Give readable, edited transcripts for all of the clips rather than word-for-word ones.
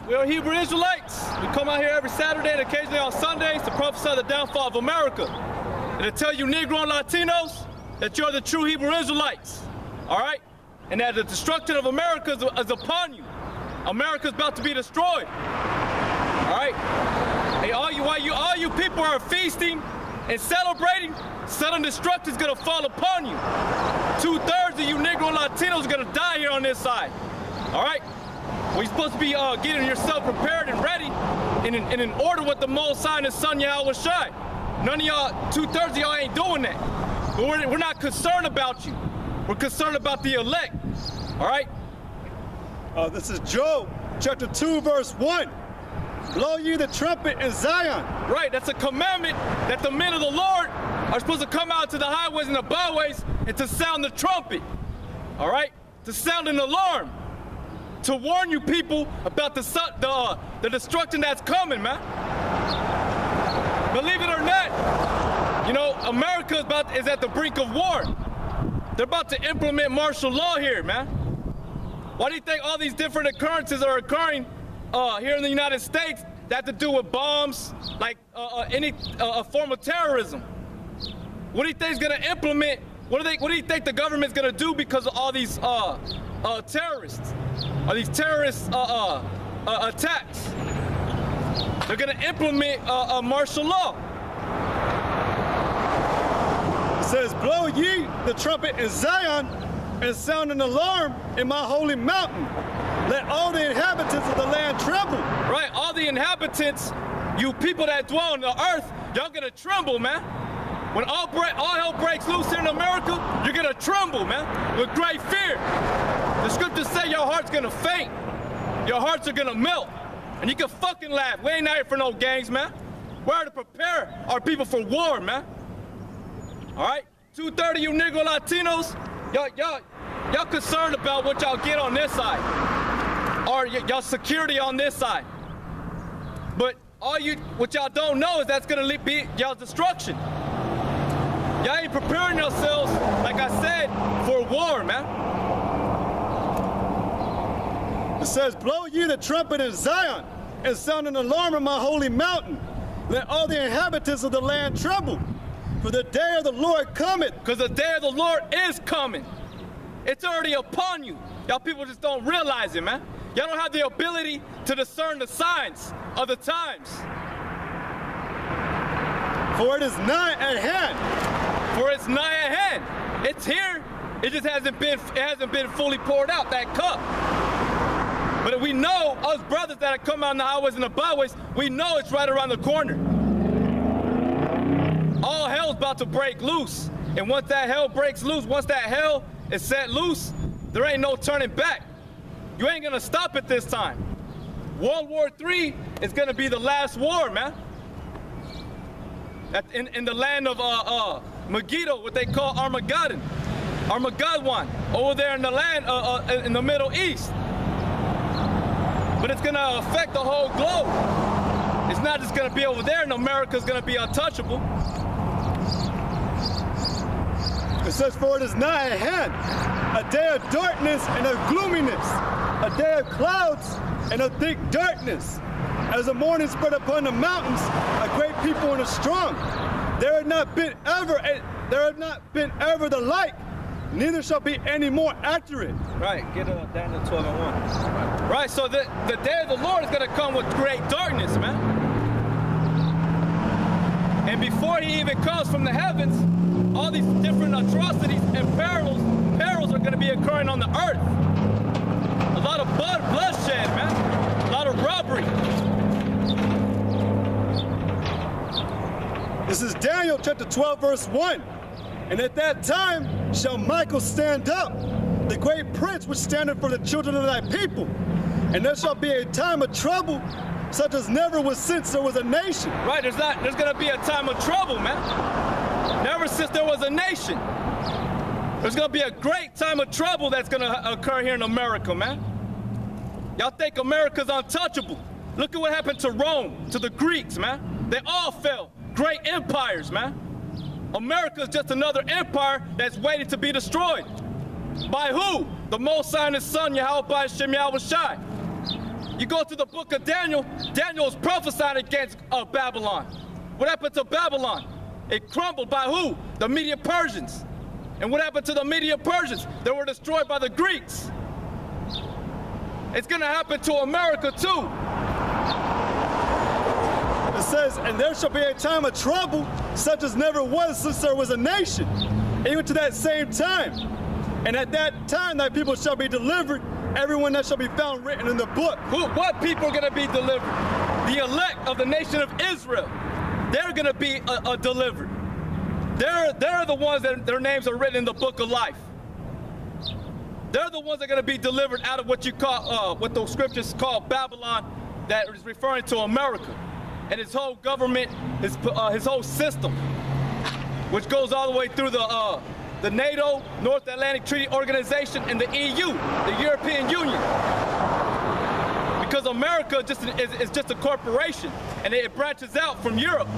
We are Hebrew Israelites. We come out here every Saturday and occasionally on Sundays to prophesy the downfall of America and to tell you Negro and Latinos that you're the true Hebrew Israelites, all right? And that the destruction of America is upon you. America's about to be destroyed, all right? Hey, all you people are feasting and celebrating, sudden destruction is gonna fall upon you. 2/3 of you Negro and Latinos are gonna die here on this side, all right? Well, you're supposed to be getting yourself prepared and ready and in order with the Most High and His Son Yahweh Shai. None of y'all, 2/3 of y'all ain't doing that. But we're not concerned about you. We're concerned about the elect, all right? This is Job, chapter 2, verse 1. Blow ye the trumpet in Zion. Right, that's a commandment that the men of the Lord are supposed to come out to the highways and the byways and to sound the trumpet, all right? To sound an alarm. To warn you people about the destruction that's coming, man. Believe it or not, you know, America is at the brink of war. They're about to implement martial law here, man. Why do you think all these different occurrences are occurring here in the United States that have to do with bombs, like any form of terrorism? What do you think is going to implement? What do you think the government's going to do because of all these terrorists? Are these terrorist attacks? They're going to implement martial law. It says, blow ye the trumpet in Zion and sound an alarm in my holy mountain. Let all the inhabitants of the land tremble. Right, all the inhabitants, you people that dwell on the earth, y'all going to tremble, man. When all hell breaks loose here in America, you're going to tremble, man, with great fear. The scriptures say your heart's gonna faint. Your hearts are gonna melt. And you can fucking laugh. We ain't out here for no games, man. We're here to prepare our people for war, man. All right? 2/3 of you Negro Latinos, y'all concerned about what y'all get on this side. Or y'all security on this side. But what y'all don't know is that's gonna be y'all's destruction. Y'all ain't preparing yourselves, like I said, for war, man. It says, blow ye the trumpet in Zion and sound an alarm in my holy mountain. Let all the inhabitants of the land tremble. For the day of the Lord cometh. Because the day of the Lord is coming. It's already upon you. Y'all people just don't realize it, man. Y'all don't have the ability to discern the signs of the times. For it is nigh at hand. For it's nigh at hand. It's here. It just hasn't been fully poured out, that cup. But we know, us brothers that have come out in the highways and the byways, we know it's right around the corner. All hell's about to break loose. And once that hell breaks loose, once that hell is set loose, there ain't no turning back. You ain't gonna stop it this time. World War III is gonna be the last war, man. In the land of Megiddo, what they call Armageddon. Armageddon, over there in the land, in the Middle East. But it's gonna affect the whole globe. It's not just gonna be over there and America's gonna be untouchable. It says, for it is nigh at hand, a day of darkness and of gloominess, a day of clouds and of thick darkness. As the morning spread upon the mountains, a great people and a strong. There had not been ever the like, neither shall be any more accurate. Right, get Daniel 12:1. Right, so the day of the Lord is going to come with great darkness, man. And before he even comes from the heavens, all these different atrocities and perils are going to be occurring on the earth. A lot of bloodshed, man. A lot of robbery. This is Daniel chapter 12, verse 1. And at that time shall Michael stand up, the great prince which standeth for the children of thy people. And there shall be a time of trouble, such as never was since there was a nation. Right, there's going to be a time of trouble, man. Never since there was a nation. There's going to be a great time of trouble that's going to occur here in America, man. Y'all think America's untouchable. Look at what happened to Rome, to the Greeks, man. They all fell. Great empires, man. America's just another empire that's waiting to be destroyed. By who? The Most High and His Son, Yahweh by Shem Yahweh Shai. You go to the book of Daniel, Daniel is prophesying against Babylon. What happened to Babylon? It crumbled by who? The Medo-Persians. And what happened to the Medo-Persians? They were destroyed by the Greeks. It's going to happen to America too. It says, and there shall be a time of trouble, such as never was since there was a nation, even to that same time. And at that time thy people shall be delivered, everyone that shall be found written in the book. What people are going to be delivered? The elect of the nation of Israel. They're going to be delivered. They're the ones that their names are written in the book of life. They're the ones that are going to be delivered out of what you call, what those scriptures call Babylon, that is referring to America and his whole government, his whole system, which goes all the way through the NATO, North Atlantic Treaty Organization, and the EU, the European Union. Because America is just a corporation, and it branches out from Europe.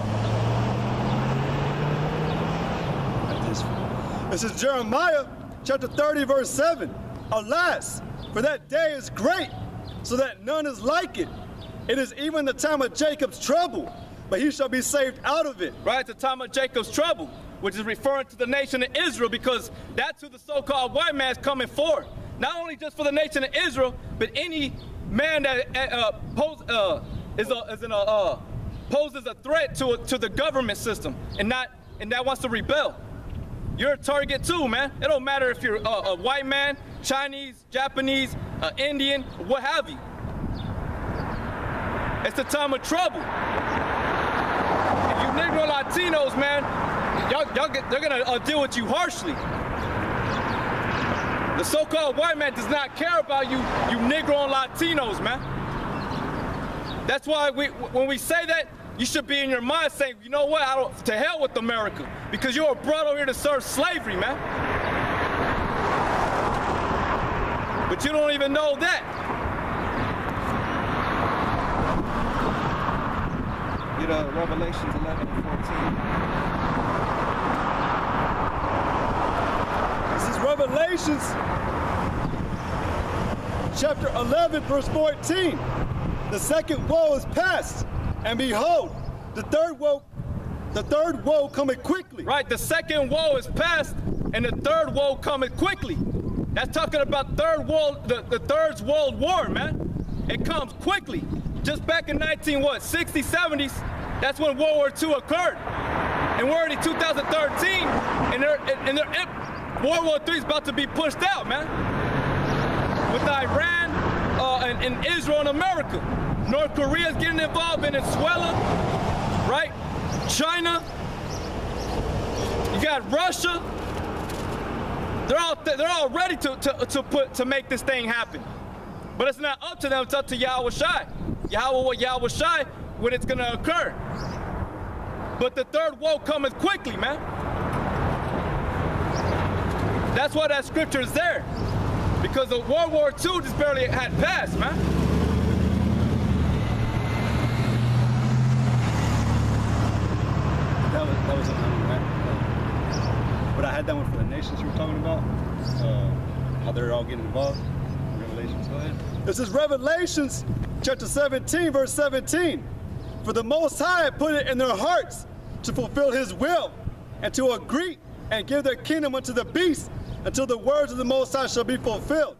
This is Jeremiah chapter 30, verse 7. Alas, for that day is great, so that none is like it. It is even the time of Jacob's trouble, but he shall be saved out of it. Right, the time of Jacob's trouble, which is referring to the nation of Israel, because that's who the so-called white man is coming for. Not only just for the nation of Israel, but any man that poses a threat to the government system and that wants to rebel. You're a target too, man. It don't matter if you're a white man, Chinese, Japanese, Indian, what have you. It's the time of trouble. If you Negro Latinos, man, they're gonna deal with you harshly. The so-called white man does not care about you Negro and Latinos, man. That's why when we say that, you should be in your mind saying, you know what, to hell with America, because you were brought over here to serve slavery, man. But you don't even know that. Get Revelations 11 and 14. This is Revelations chapter 11, verse 14. The second woe is past. And behold, the third woe cometh quickly. Right, the second woe is past, and the third woe cometh quickly. That's talking about the third world war, man. It comes quickly. Just back in 60s, 70s, that's when World War II occurred. And we're already 2013, and World War III is about to be pushed out, man. With Iran and Israel and America. North Korea is getting involved, Venezuela, right? China. You got Russia. They're all ready to make this thing happen. But it's not up to them, it's up to Yahweh Shai. Yahweh Shai when it's gonna occur. But the third woe cometh quickly, man. That's why that scripture is there. Because the World War II just barely had passed, man. That was another one, right? But I had that one for the nations you were talking about. How they're all getting involved. Revelations, go ahead. This is Revelations chapter 17, verse 17. For the Most High put it in their hearts to fulfill his will and to agree and give their kingdom unto the beast until the words of the Most High shall be fulfilled.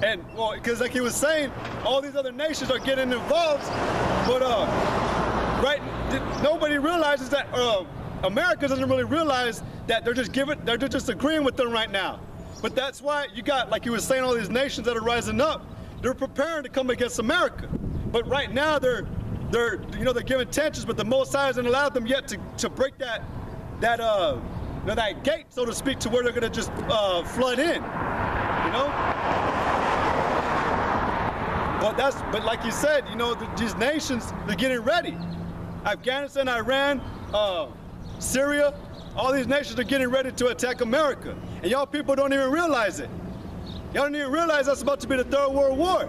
And, well, because like he was saying, all these other nations are getting involved, but right, nobody realizes that America doesn't really realize that they're just agreeing with them right now. But that's why you got, like you were saying, all these nations that are rising up. They're preparing to come against America. But right now they're giving tensions, but the Most High hasn't allowed them yet to break that gate, so to speak, to where they're gonna just flood in. You know? But like you said, you know, these nations, they're getting ready. Afghanistan, Iran, Syria, all these nations are getting ready to attack America. And y'all people don't even realize it. Y'all don't even realize that's about to be the Third World War.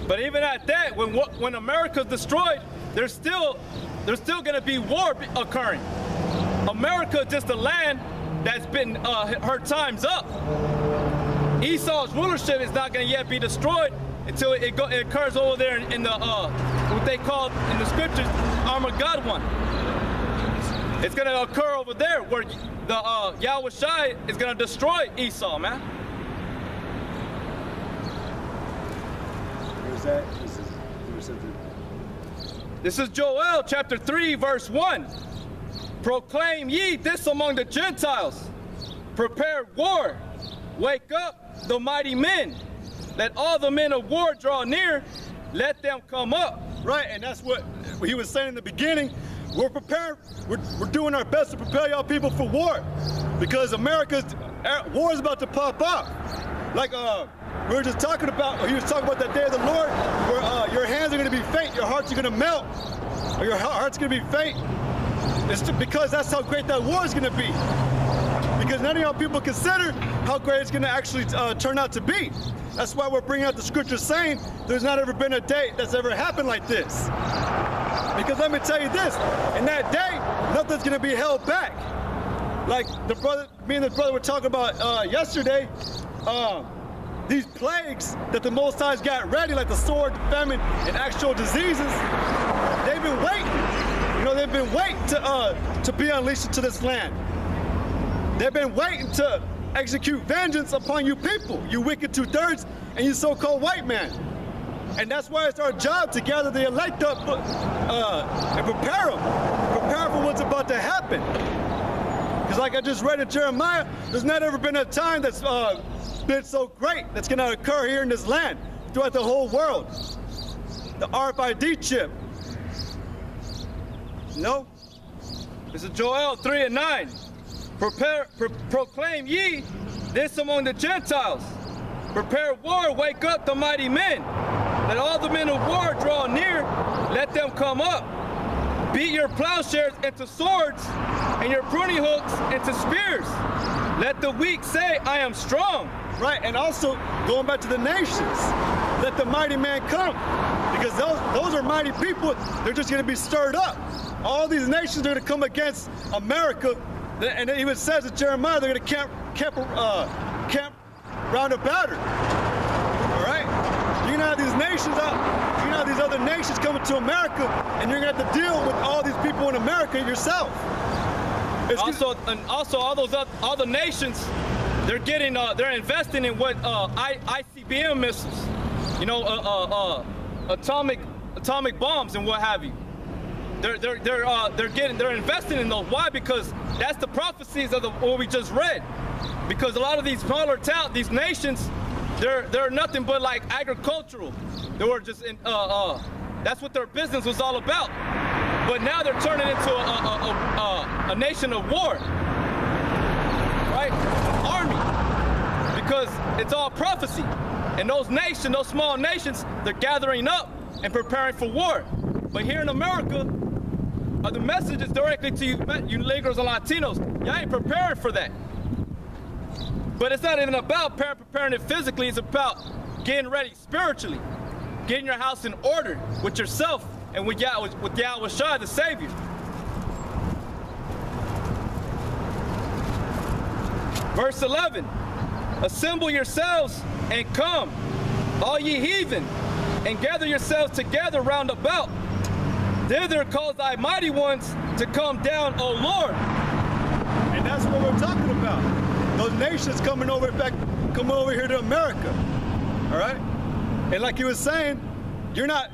But even at that, when America's destroyed, there's still gonna be war occurring. America is just a land that's been, her time's up. Esau's rulership is not gonna yet be destroyed, until it occurs over there in the what they call in the scriptures Armageddon. It's going to occur over there where the Yahweh Shai is going to destroy Esau, man. Where's that? This is Joel chapter 3 verse 1. Proclaim ye this among the Gentiles. Prepare war. Wake up the mighty men. Let all the men of war draw near. Let them come up. Right, and that's what he was saying in the beginning. We're prepared. We're doing our best to prepare y'all people for war, because America's war is about to pop off. Like we were just talking about. He was talking about that day of the Lord, where your hands are going to be faint, your hearts are going to melt, or your heart's going to be faint. It's because that's how great that war is going to be. Because none of y'all people consider how great it's going to actually turn out to be. That's why we're bringing out the scripture saying there's not ever been a day that's ever happened like this. Because let me tell you this, in that day, nothing's going to be held back. Like me and the brother were talking about yesterday, these plagues that the Most High's got ready, like the sword, famine, and actual diseases, they've been waiting. You know, they've been waiting to be unleashed into this land. They've been waiting to execute vengeance upon you people, you wicked 2/3, and you so-called white man. And that's why it's our job to gather the elect up and prepare for what's about to happen. Because like I just read in Jeremiah, there's not ever been a time that's been so great that's going to occur here in this land, throughout the whole world. The RFID chip. No? This is Joel 3 and 9. Proclaim ye this among the Gentiles. Prepare war, wake up the mighty men. Let all the men of war draw near, let them come up. Beat your plowshares into swords, and your pruning hooks into spears. Let the weak say, I am strong. Right, and also, going back to the nations, let the mighty man come. Because those are mighty people, they're just going to be stirred up. All these nations are going to come against America, and it even says in Jeremiah, they're going to camp round about her. All right? You're going to have these nations out, you're going to have these other nations coming to America, and you're going to have to deal with all these people in America yourself. Also, all the nations, they're investing in what ICBM missiles, you know, atomic bombs and what have you. They're investing in those. Why? Because that's the prophecies of what we just read. Because a lot of these smaller towns, these nations, they're nothing but like agricultural. They were just that's what their business was all about. But now they're turning into a nation of war, right? Army, because it's all prophecy. And those nations, those small nations, they're gathering up and preparing for war. But here in America, the message is directly to you Negroes and Latinos. Y'all ain't preparing for that. But it's not even about preparing it physically. It's about getting ready spiritually, getting your house in order with yourself and with Yahweh Shai, the Savior. Verse 11, assemble yourselves and come, all ye heathen, and gather yourselves together round about. Thither cause thy mighty ones to come down, O Lord. And that's what we're talking about. Those nations coming over here to America. All right? And like he was saying, you're not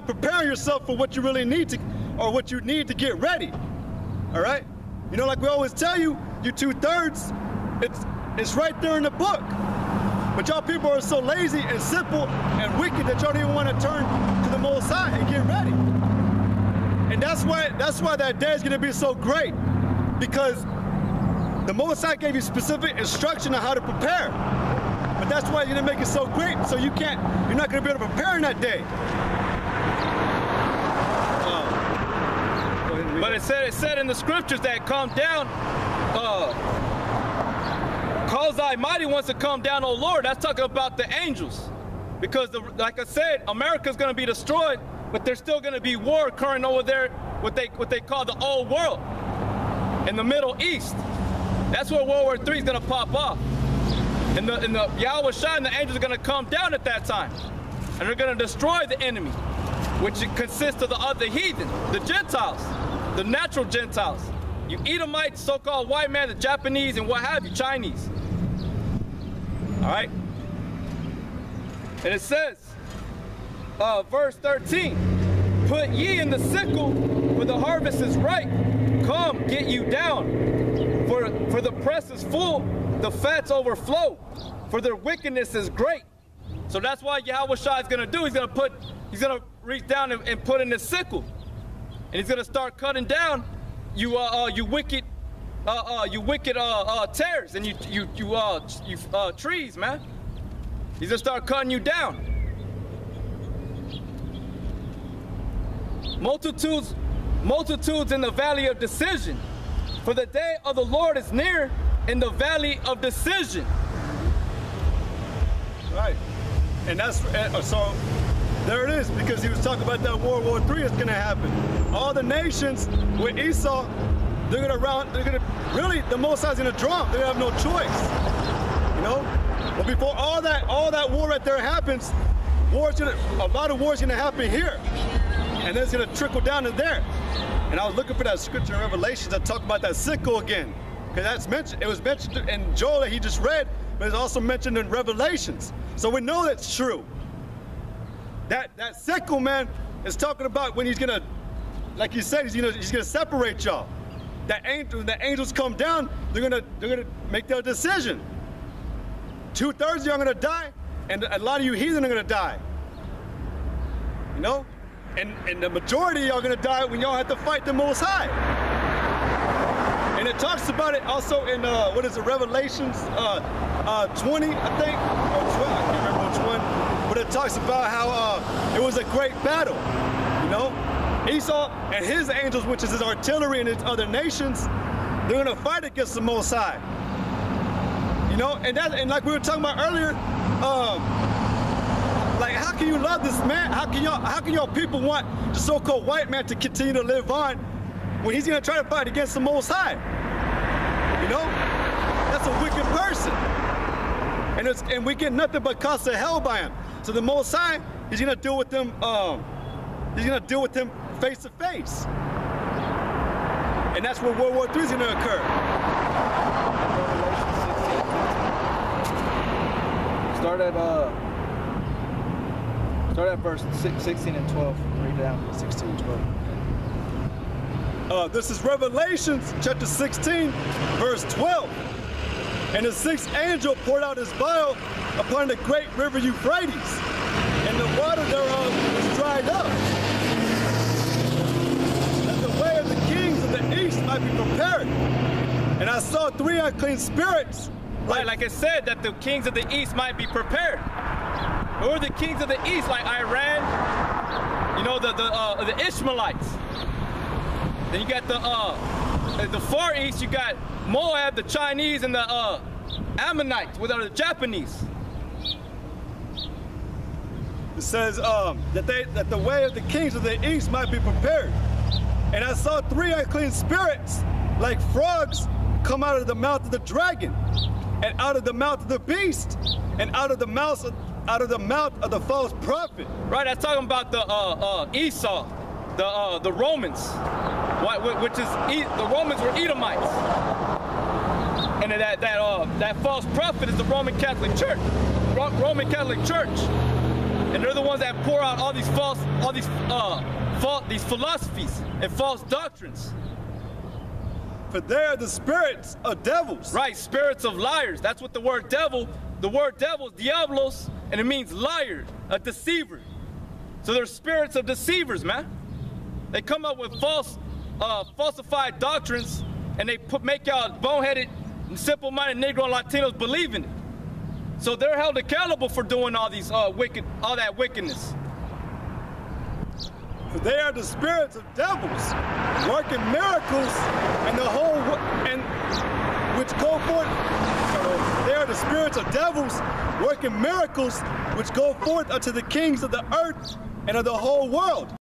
preparing yourself for what you really need to, or what you need to get ready. All right? You know, like we always tell you 2/3, it's right there in the book. But y'all people are so lazy and simple and wicked that y'all don't even want to turn to the Most High and get ready. And that's why that day is going to be so great, because the Most High gave you specific instruction on how to prepare. But that's why you're going to make it so great, so you're not going to be able to prepare in that day. But it said in the scriptures that come down, cause thy mighty ones to come down, O Lord. That's talking about the angels. Because like I said, America's going to be destroyed, but there's still going to be war occurring over there, what they call the old world, in the Middle East. That's where World War III is going to pop off. And the Yahweh Shai and the angels are going to come down at that time. And they're going to destroy the enemy, which consists of the other heathen, the Gentiles, the natural Gentiles. You Edomites, so-called white man, the Japanese, and what have you, Chinese. All right? And it says, verse 13, put ye in the sickle, for the harvest is ripe. Come, get you down, for the press is full, the fats overflow, for their wickedness is great. So that's why Yahweh Shai is going to do. He's going to reach down and put in the sickle, and he's going to start cutting down you wicked tares and you trees, man. He's going to start cutting you down. Multitudes in the valley of decision. For the day of the Lord is near in the valley of decision. Right. And that's, so there it is, because he was talking about that World War III is going to happen. All the nations with Esau, they're going to really, the Most High is going to draw them. They're going to have no choice. You know? But before all that war right there happens, a lot of wars going to happen here. And then it's going to trickle down to there. And I was looking for that scripture in Revelations that talked about that sickle again. Because that's mentioned, it was mentioned in Joel that he just read, but it's also mentioned in Revelations. So we know that's true. That sickle, man, is talking about when he's gonna, like you said, he's gonna separate y'all. The angels come down, they're gonna make their decision. 2/3 of y'all are gonna die, and a lot of you heathen are gonna die. You know? And the majority of y'all are gonna die when y'all have to fight the Most High. And it talks about it also in, what is it, Revelations 20, I think, or 12, I can't remember which one. But it talks about how it was a great battle, you know? Esau and his angels, which is his artillery and his other nations, they're gonna fight against the Most High. You know, and like we were talking about earlier, like, how can you love this man? How can y'all people want the so-called white man to continue to live on when he's gonna try to fight against the Most High? You know? That's a wicked person. And we get nothing but constant hell by him. So the Most High, he's gonna deal with them, face to face. And that's where World War III is gonna occur. Start at verse 16 and 12. Read down 16 and 12. This is Revelations chapter 16, verse 12. And the sixth angel poured out his vial upon the great river Euphrates, and the water thereof was dried up, that the way of the kings of the east might be prepared. And I saw 3 unclean spirits. Right, like it said, that the kings of the east might be prepared. Who are the kings of the east? Like Iran, you know, the Ishmaelites. Then you got the far east. You got Moab, the Chinese, and the Ammonites, which are the Japanese. It says that the way of the kings of the east might be prepared. And I saw 3 unclean spirits, like frogs, come out of the mouth of the dragon, and out of the mouth of the beast, and out of the mouth of the false prophet. Right, that's talking about the Esau, the Romans, which is the Romans were Edomites, and that false prophet is the Roman Catholic Church, and they're the ones that pour out all these these philosophies and false doctrines. For they are the spirits of devils. Right, spirits of liars. That's what the word devil is diablos, and it means liar, a deceiver. So they're spirits of deceivers, man. They come up with falsified doctrines, and they make y'all boneheaded, simple-minded Negro and Latinos believe in it. So they're held accountable for doing all these all that wickedness. For they are the spirits of devils, working miracles, and which go forth. They are the spirits of devils, working miracles, which go forth unto the kings of the earth and of the whole world.